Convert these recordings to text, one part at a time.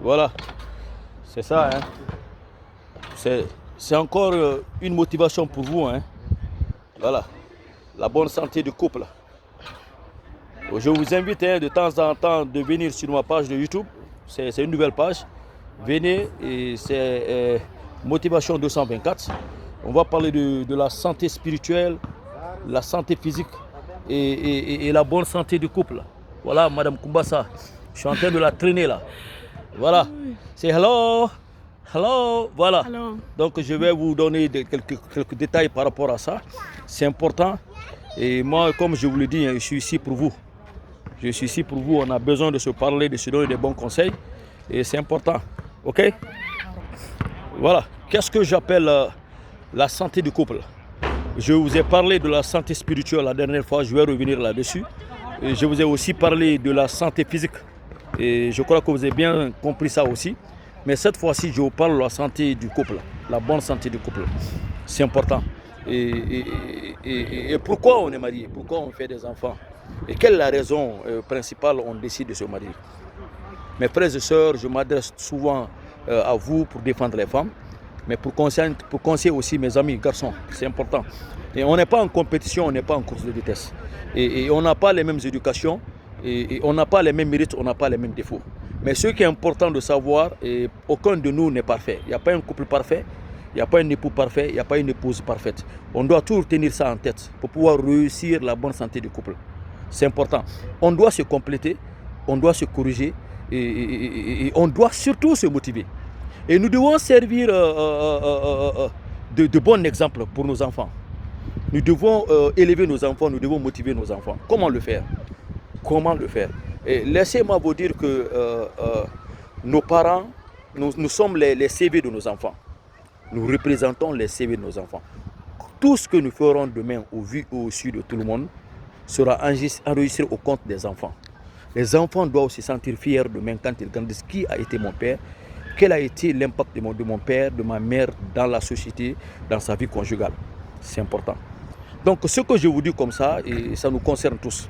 Voilà, c'est ça. Hein. C'est encore une motivation pour vous. Hein. Voilà, la bonne santé du couple. Je vous invite de temps en temps de venir sur ma page de YouTube. C'est une nouvelle page. Venez, et c'est Motivation 224. On va parler de la santé spirituelle, la santé physique et la bonne santé du couple. Voilà, Madame Kumbasa. Je suis en train de la traîner là. Voilà. C'est hello. Hello. Voilà. Hello. Donc je vais vous donner quelques détails par rapport à ça. C'est important. Et moi, comme je vous le dis, je suis ici pour vous. Je suis ici pour vous. On a besoin de se parler, de se donner des bons conseils. Et c'est important. OK? Voilà. Qu'est-ce que j'appelle la santé du couple? Je vous ai parlé de la santé spirituelle la dernière fois. Je vais revenir là-dessus. Et je vous ai aussi parlé de la santé physique. Et je crois que vous avez bien compris ça aussi. Mais cette fois-ci, je vous parle de la santé du couple. La bonne santé du couple. C'est important. Et pourquoi on est marié? Pourquoi on fait des enfants? Et quelle est la raison principale on décide de se marier? Mes frères et sœurs, je m'adresse souvent à vous pour défendre les femmes, mais pour conseiller aussi mes amis garçons. C'est important. Et on n'est pas en compétition, on n'est pas en course de vitesse. Et on n'a pas les mêmes éducations, et on n'a pas les mêmes mérites, on n'a pas les mêmes défauts. Mais ce qui est important de savoir, aucun de nous n'est parfait. Il n'y a pas un couple parfait, il n'y a pas un époux parfait, il n'y a pas une épouse parfaite. On doit toujours tenir ça en tête pour pouvoir réussir la bonne santé du couple. C'est important. On doit se compléter, on doit se corriger et on doit surtout se motiver. Et nous devons servir de bon exemple pour nos enfants. Nous devons élever nos enfants, nous devons motiver nos enfants. Comment le faire? Comment le faire? Laissez-moi vous dire que nos parents, nous sommes les CV de nos enfants. Nous représentons les CV de nos enfants. Tout ce que nous ferons demain au vu et au su de tout le monde sera enregistré au compte des enfants. Les enfants doivent se sentir fiers demain quand ils grandissent. Qui a été mon père? Quel a été l'impact de mon père, de ma mère dans la société, dans sa vie conjugale? C'est important. Donc ce que je vous dis comme ça, et ça nous concerne tous.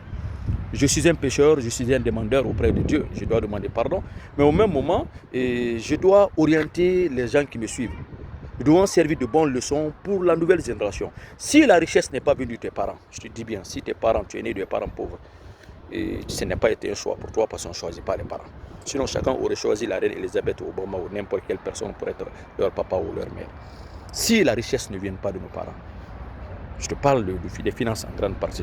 Je suis un pécheur, je suis un demandeur auprès de Dieu. Je dois demander pardon. Mais au même moment, je dois orienter les gens qui me suivent. Nous devons servir de bonnes leçons pour la nouvelle génération. Si la richesse n'est pas venue de tes parents, je te dis bien, si tes parents, tu es né de parents pauvres, et ce n'est pas été un choix pour toi parce qu'on ne choisit pas les parents. Sinon, chacun aurait choisi la reine Elisabeth ou Obama ou n'importe quelle personne pour être leur papa ou leur mère. Si la richesse ne vient pas de nos parents, je te parle des finances en grande partie,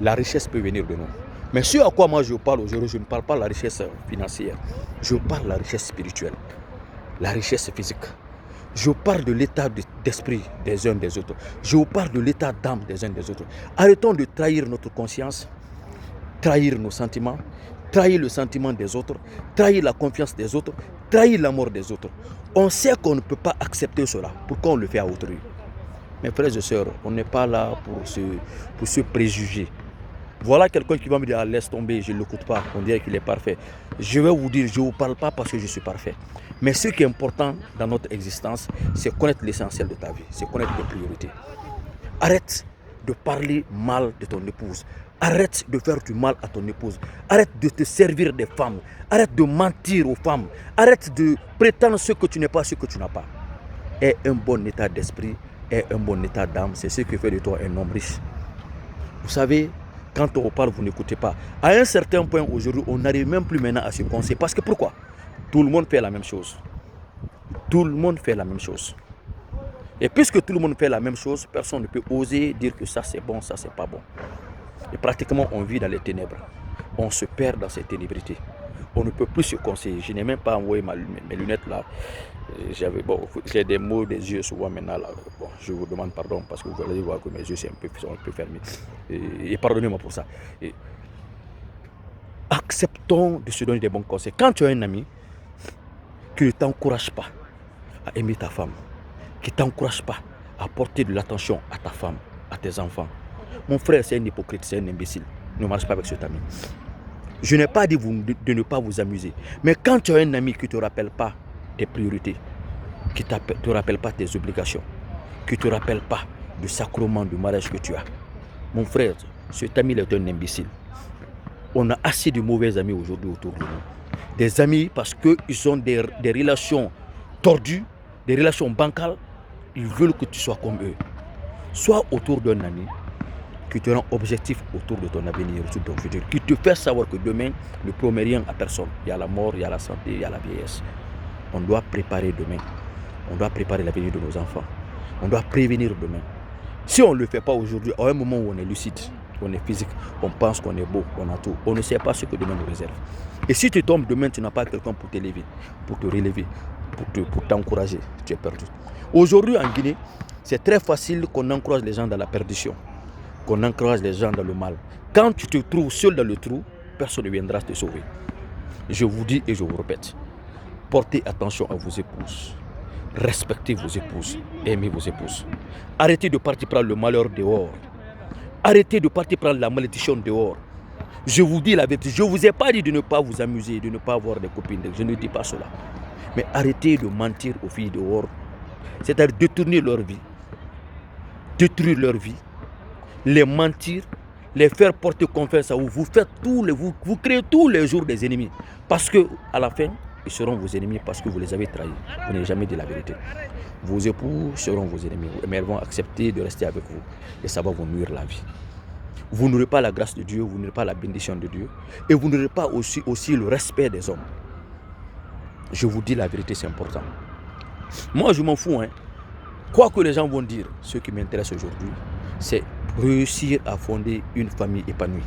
la richesse peut venir de nous. Mais ce à quoi moi je parle aujourd'hui, je ne parle pas de la richesse financière, je parle de la richesse spirituelle, la richesse physique. Je parle de l'état d'esprit des uns des autres. Je vous parle de l'état d'âme des uns des autres. Arrêtons de trahir notre conscience, trahir nos sentiments, trahir le sentiment des autres, trahir la confiance des autres, trahir l'amour des autres. On sait qu'on ne peut pas accepter cela. Pourquoi on le fait à autrui? Mes frères et sœurs, on n'est pas là pour se préjuger. Voilà quelqu'un qui va me dire, ah, laisse tomber, je ne l'écoute pas, on dirait qu'il est parfait. Je vais vous dire, je ne vous parle pas parce que je suis parfait. Mais ce qui est important dans notre existence, c'est connaître l'essentiel de ta vie, c'est connaître tes priorités. Arrête de parler mal de ton épouse. Arrête de faire du mal à ton épouse. Arrête de te servir des femmes. Arrête de mentir aux femmes. Arrête de prétendre ce que tu n'es pas, ce que tu n'as pas. Aie un bon état d'esprit, aie un bon état d'âme. C'est ce qui fait de toi un homme riche. Vous savez, quand on parle, vous n'écoutez pas. À un certain point aujourd'hui, on n'arrive même plus maintenant à se conseiller. Parce que pourquoi? Tout le monde fait la même chose. Tout le monde fait la même chose. Et puisque tout le monde fait la même chose, personne ne peut oser dire que ça c'est bon, ça c'est pas bon. Et pratiquement on vit dans les ténèbres. On se perd dans cette ténébrité. On ne peut plus se conseiller. Je n'ai même pas envoyé mes lunettes là. J'ai des mots des yeux souvent maintenant là. Bon, je vous demande pardon parce que vous allez voir que mes yeux sont un peu fermés. Et pardonnez-moi pour ça. Acceptons de se donner des bons conseils. Quand tu as un ami qui ne t'encourage pas à aimer ta femme, qui ne t'encourage pas à porter de l'attention à ta femme, à tes enfants, mon frère, c'est un hypocrite, c'est un imbécile. Ne marche pas avec cet ami. Je n'ai pas dit de ne pas vous amuser. Mais quand tu as un ami qui ne te rappelle pas tes priorités, qui ne te rappelle pas tes obligations, qui ne te rappelle pas du sacrement du mariage que tu as, mon frère, cet ami est un imbécile. On a assez de mauvais amis aujourd'hui autour de nous. des amis parce qu'ils ont des relations tordues, des relations bancales. Ils veulent que tu sois comme eux. Sois autour d'un ami qui te rend objectif autour de ton avenir, autour de ton futur, qui te fait savoir que demain ne promet rien à personne. Il y a la mort, il y a la santé, il y a la vieillesse. On doit préparer demain. On doit préparer l'avenir de nos enfants. On doit prévenir demain. Si on ne le fait pas aujourd'hui, à un moment où on est lucide, on est physique, on pense qu'on est beau, on a tout, on ne sait pas ce que demain nous réserve. Et si tu tombes demain, tu n'as pas quelqu'un pour t'élever, pour te relever, pour t'encourager, tu es perdu. Aujourd'hui en Guinée, c'est très facile qu'on encourage les gens dans la perdition, qu'on encourage les gens dans le mal. Quand tu te trouves seul dans le trou, personne ne viendra te sauver. Je vous dis et je vous répète, portez attention à vos épouses. Respectez vos épouses, aimez vos épouses. Arrêtez de partir prendre le malheur dehors. Arrêtez de partir prendre la malédiction dehors. Je vous dis la vérité, je ne vous ai pas dit de ne pas vous amuser, de ne pas avoir des copines, je ne dis pas cela. Mais arrêtez de mentir aux filles dehors, c'est-à-dire détourner leur vie, détruire leur vie, les mentir, les faire porter confiance à vous. Vous créez tous les jours des ennemis. Parce que à la fin, ils seront vos ennemis parce que vous les avez trahis. Vous n'avez jamais dit la vérité. Vos époux seront vos ennemis, mais elles vont accepter de rester avec vous. Et ça va vous nuire la vie. Vous n'aurez pas la grâce de Dieu, vous n'aurez pas la bénédiction de Dieu. Et vous n'aurez pas aussi le respect des hommes. Je vous dis la vérité, c'est important. Moi, je m'en fous. Quoi que les gens vont dire, ce qui m'intéresse aujourd'hui, c'est réussir à fonder une famille épanouie.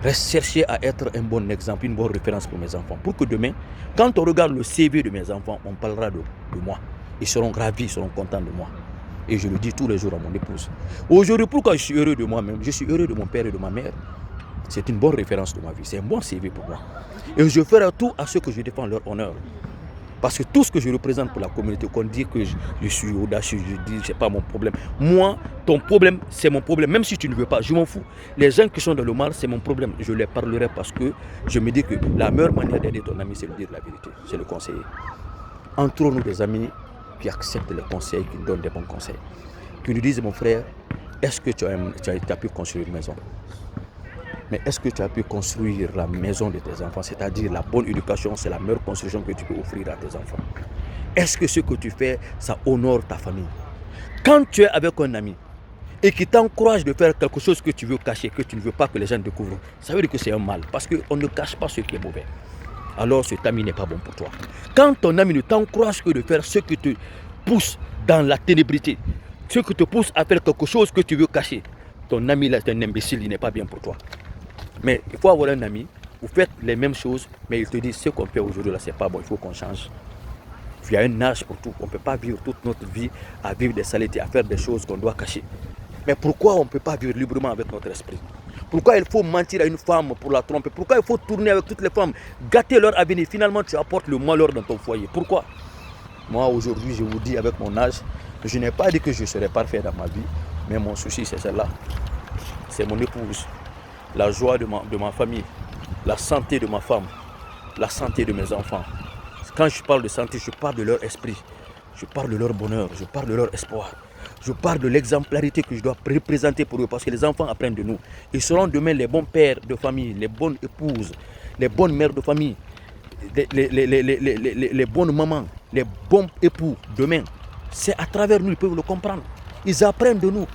Chercher à être un bon exemple, une bonne référence pour mes enfants. Pour que demain, quand on regarde le CV de mes enfants, on parlera de moi. Ils seront ravis, ils seront contents de moi. Et je le dis tous les jours à mon épouse. Aujourd'hui, pourquoi je suis heureux de moi-même? Je suis heureux de mon père et de ma mère. C'est une bonne référence de ma vie. C'est un bon CV pour moi. Et je ferai tout à ceux que je défends leur honneur. Parce que tout ce que je représente pour la communauté, qu'on dit que je suis audacieux, je dis c'est pas mon problème. Moi, ton problème, c'est mon problème. Même si tu ne veux pas, je m'en fous. Les gens qui sont dans le mal, c'est mon problème. Je les parlerai parce que je me dis que la meilleure manière d'aider ton ami, c'est de dire la vérité, c'est le conseiller. Entourons-nous des amis qui acceptent les conseils, qui nous donnent des bons conseils. Qui nous disent, mon frère, est-ce que tu as pu construire une maison? Mais est-ce que tu as pu construire la maison de tes enfants? C'est-à-dire la bonne éducation, c'est la meilleure construction que tu peux offrir à tes enfants. Est-ce que ce que tu fais, ça honore ta famille? Quand tu es avec un ami et qui t'encourage de faire quelque chose que tu veux cacher, que tu ne veux pas que les gens découvrent, ça veut dire que c'est un mal. Parce qu'on ne cache pas ce qui est mauvais. Alors cet ami n'est pas bon pour toi. Quand ton ami ne t'encourage que de faire ce qui te pousse dans la ténébrité, ce qui te pousse à faire quelque chose que tu veux cacher, ton ami là est un imbécile, il n'est pas bien pour toi. Mais il faut avoir un ami, vous faites les mêmes choses, mais il te dit ce qu'on fait aujourd'hui là, c'est pas bon, il faut qu'on change. Il y a un âge pour tout, on ne peut pas vivre toute notre vie à vivre des saletés, à faire des choses qu'on doit cacher. Mais pourquoi on ne peut pas vivre librement avec notre esprit? Pourquoi il faut mentir à une femme pour la tromper? Pourquoi il faut tourner avec toutes les femmes, gâter leur avenir? Finalement, tu apportes le malheur dans ton foyer. Pourquoi? Moi, aujourd'hui, je vous dis avec mon âge, je n'ai pas dit que je serais parfait dans ma vie, mais mon souci, c'est celle-là. C'est mon épouse, la joie de ma famille, la santé de ma femme, la santé de mes enfants. Quand je parle de santé, je parle de leur esprit, je parle de leur bonheur, je parle de leur espoir. Je parle de l'exemplarité que je dois représenter pour eux parce que les enfants apprennent de nous. Ils seront demain les bons pères de famille, les bonnes épouses, les bonnes mères de famille, les bonnes mamans, les bons époux demain. C'est à travers nous, ils peuvent le comprendre. Ils apprennent de nous.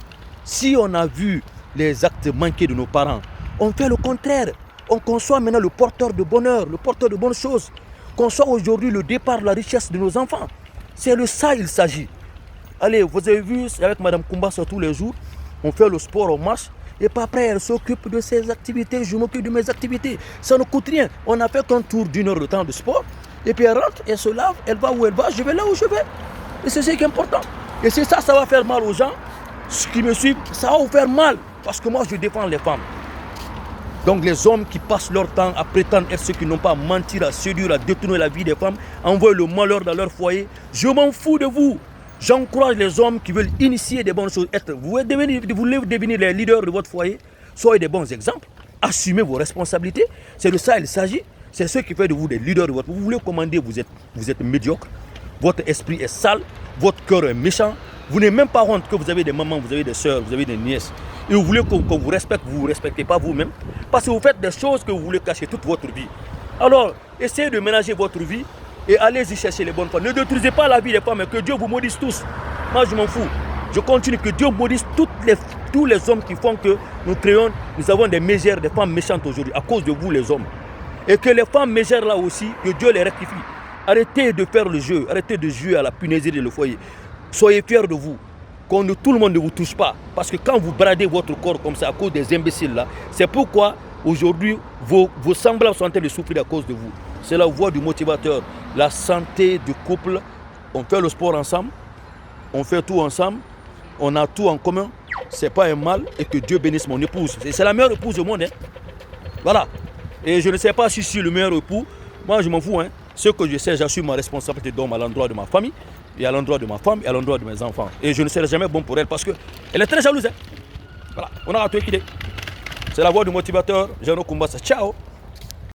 Si on a vu les actes manqués de nos parents, on fait le contraire. On soit maintenant le porteur de bonheur, le porteur de bonnes choses. Qu'on soit aujourd'hui le départ de la richesse de nos enfants. C'est de ça il s'agit. Allez, vous avez vu, avec Mme Kumbassa tous les jours, on fait le sport, on marche, et puis après elle s'occupe de ses activités, je m'occupe de mes activités. Ça ne coûte rien. On a fait qu'un tour d'une heure de temps de sport, et puis elle rentre, elle se lave, elle va où elle va, je vais là où je vais. Et c'est ce qui est important. Et c'est ça, ça va faire mal aux gens, ceux qui me suivent, ça va vous faire mal, parce que moi je défends les femmes. Donc les hommes qui passent leur temps à prétendre être ceux qui n'ont pas à mentir, à séduire, à détourner la vie des femmes, à envoyer le malheur dans leur foyer, je m'en fous de vous. J'encourage les hommes qui veulent initier des bonnes choses. Vous voulez devenir les leaders de votre foyer. Soyez des bons exemples. Assumez vos responsabilités. C'est de ça qu'il s'agit. C'est ce qui fait de vous des leaders de votre foyer. Vous voulez commander, vous êtes médiocre. Votre esprit est sale. Votre cœur est méchant. Vous n'avez même pas honte que vous avez des mamans, vous avez des soeurs, vous avez des nièces. Et vous voulez qu'on vous respecte, vous ne vous respectez pas vous-même. Parce que vous faites des choses que vous voulez cacher toute votre vie. Alors, essayez de ménager votre vie et allez-y chercher les bonnes femmes. Ne détruisez pas la vie des femmes, que Dieu vous maudisse tous. Moi, je m'en fous. Je continue, que Dieu maudisse tous les hommes qui font que nous avons des mégères, des femmes méchantes aujourd'hui, à cause de vous les hommes. Et que les femmes mégères là aussi, que Dieu les rectifie. Arrêtez de faire le jeu, arrêtez de jouer à la punaiserie de le foyer. Soyez fiers de vous. Tout le monde ne vous touche pas. Parce que quand vous bradez votre corps comme ça à cause des imbéciles là, c'est pourquoi aujourd'hui vos semblables sont en train de souffrir à cause de vous. C'est la voix du motivateur. La santé du couple, on fait le sport ensemble, on fait tout ensemble, on a tout en commun. C'est pas un mal et que Dieu bénisse mon épouse. C'est la meilleure épouse au monde. Hein. Voilà. Et je ne sais pas si je suis le meilleur époux. Moi, je m'en fous. Hein. Ce que je sais, j'assume ma responsabilité d'homme à l'endroit de ma famille, et à l'endroit de ma femme, et à l'endroit de mes enfants. Et je ne serai jamais bon pour elle parce qu'elle est très jalouse. Hein. Voilà. On a tout équidé. C'est la voix du motivateur, Jeannot Koumbassa. Ciao.